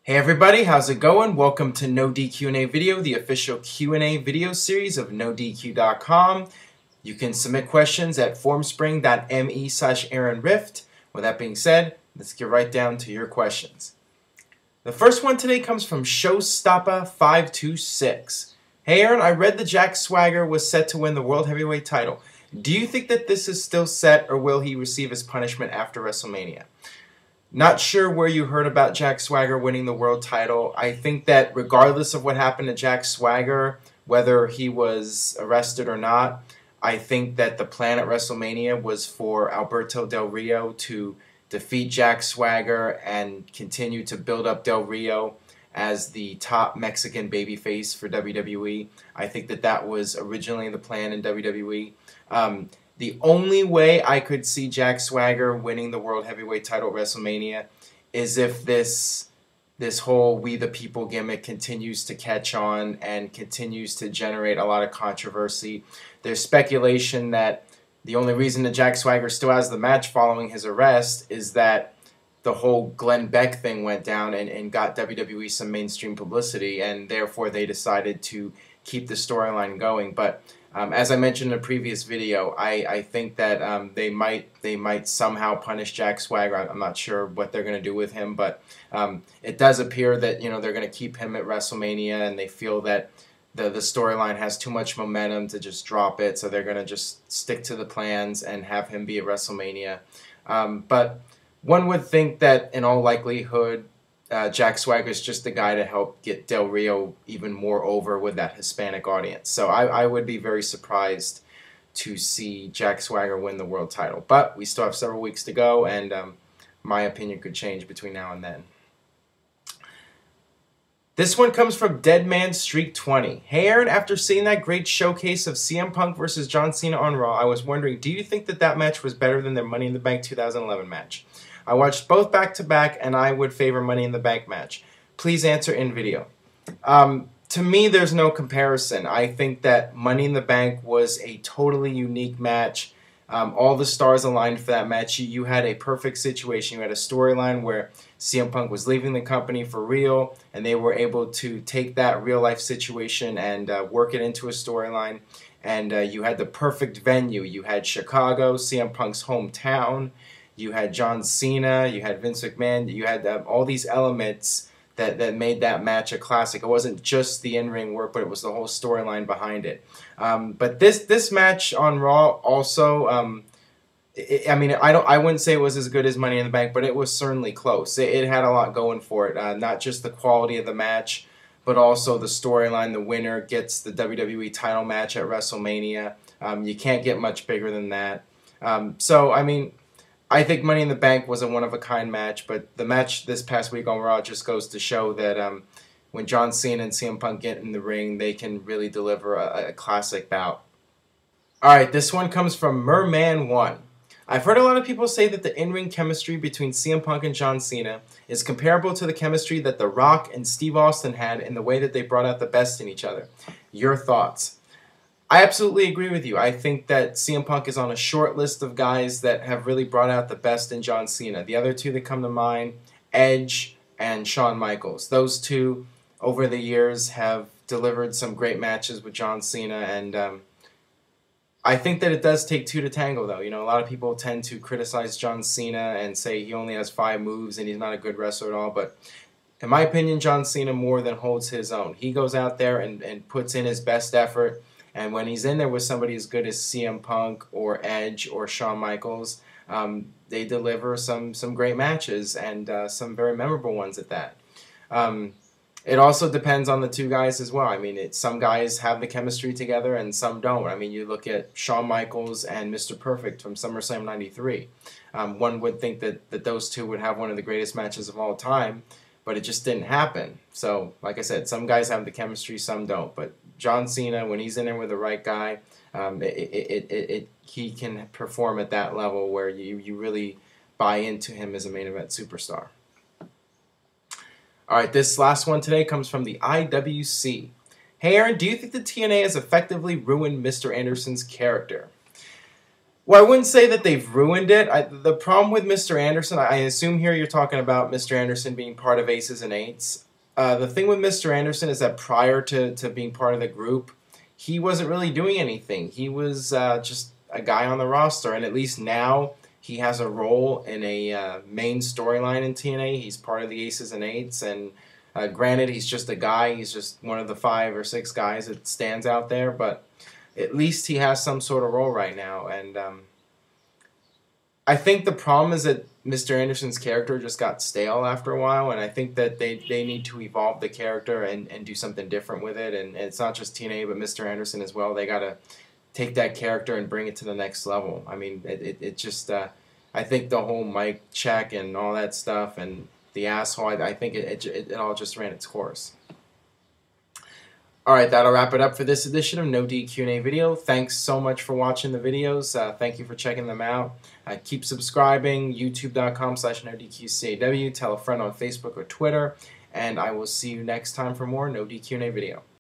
Hey everybody, how's it going? Welcome to NoDQ&A Video, the official Q&A video series of NoDQ.com. You can submit questions at formspring.me/AaronRift. With that being said, let's get right down to your questions. The first one today comes from Showstopper526. Hey Aaron, I read that Jack Swagger was set to win the World Heavyweight title. Do you think that this is still set, or will he receive his punishment after WrestleMania? Not sure where you heard about Jack Swagger winning the world title. I think that regardless of what happened to Jack Swagger, whether he was arrested or not, I think that the plan at WrestleMania was for Alberto Del Rio to defeat Jack Swagger and continue to build up Del Rio as the top Mexican babyface for WWE. I think that that was originally the plan in WWE. The only way I could see Jack Swagger winning the World Heavyweight title at WrestleMania is if this whole We the People gimmick continues to catch on and continues to generate a lot of controversy. There's speculation that the only reason that Jack Swagger still has the match following his arrest is that the whole Glenn Beck thing went down and got WWE some mainstream publicity, and therefore they decided to keep the storyline going. But as I mentioned in a previous video, I think that they might somehow punish Jack Swagger. I'm not sure what they're going to do with him, but it does appear that they're going to keep him at WrestleMania, and they feel that the storyline has too much momentum to just drop it, so they're going to just stick to the plans and have him be at WrestleMania. But one would think that in all likelihood, Jack Swagger is just the guy to help get Del Rio even more over with that Hispanic audience. So I would be very surprised to see Jack Swagger win the world title. But we still have several weeks to go, and my opinion could change between now and then. This one comes from Deadman Streak 20. Hey Aaron, after seeing that great showcase of CenaPunk versus John Cena on Raw, I was wondering, do you think that that match was better than their Money in the Bank 2011 match? I watched both back-to-back, and I would favor Money in the Bank match. Please answer in video. To me, there's no comparison. I think that Money in the Bank was a totally unique match. All the stars aligned for that match. You had a perfect situation. You had a storyline where CM Punk was leaving the company for real, and they were able to take that real-life situation and work it into a storyline. And you had the perfect venue. You had Chicago, CM Punk's hometown. You had John Cena, you had Vince McMahon, you had all these elements that made that match a classic. It wasn't just the in-ring work, but it was the whole storyline behind it. But this match on Raw also, I wouldn't say it was as good as Money in the Bank, but it was certainly close. It had a lot going for it, not just the quality of the match, but also the storyline. The winner gets the WWE title match at WrestleMania. You can't get much bigger than that. I think Money in the Bank was a one-of-a-kind match, but the match this past week on Raw just goes to show that when John Cena and CM Punk get in the ring, they can really deliver a classic bout. Alright, this one comes from Merman1. I've heard a lot of people say that the in-ring chemistry between CM Punk and John Cena is comparable to the chemistry that The Rock and Steve Austin had in the way that they brought out the best in each other. Your thoughts? I absolutely agree with you. I think that CM Punk is on a short list of guys that have really brought out the best in John Cena. The other two that come to mind, Edge and Shawn Michaels. Those two, over the years, have delivered some great matches with John Cena, and I think that it does take two to tango, though. A lot of people tend to criticize John Cena and say he only has 5 moves and he's not a good wrestler at all, but in my opinion, John Cena more than holds his own. He goes out there and puts in his best effort. And when he's in there with somebody as good as CM Punk or Edge or Shawn Michaels, they deliver some great matches and some very memorable ones at that. It also depends on the two guys as well. Some guys have the chemistry together and some don't. You look at Shawn Michaels and Mr. Perfect from SummerSlam '93. One would think that those two would have one of the greatest matches of all time, but it just didn't happen. So, like I said, some guys have the chemistry, some don't. But John Cena, when he's in there with the right guy, he can perform at that level where you really buy into him as a main event superstar. Alright, this last one today comes from the IWC. Hey Aaron, do you think the TNA has effectively ruined Mr. Anderson's character? Well, I wouldn't say that they've ruined it. The problem with Mr. Anderson, I assume here you're talking about Mr. Anderson being part of Aces and Eights. The thing with Mr. Anderson is that prior to being part of the group, he wasn't really doing anything. He was just a guy on the roster, and at least now he has a role in a main storyline in TNA. He's part of the Aces and Eights, and granted, he's just a guy. He's just one of the 5 or 6 guys that stands out there, but at least he has some sort of role right now. And I think the problem is that Mr. Anderson's character just got stale after a while, and I think that they need to evolve the character and do something different with it. And it's not just TNA, but Mr. Anderson as well. They got to take that character and bring it to the next level. I mean, it just, I think the whole mic check and all that stuff and the asshole, I think it all just ran its course. Alright, that'll wrap it up for this edition of NoDQ&A video. Thanks so much for watching the videos. Thank you for checking them out. Keep subscribing, youtube.com/NoDQCAW. Tell a friend on Facebook or Twitter. And I will see you next time for more NoDQ&A video.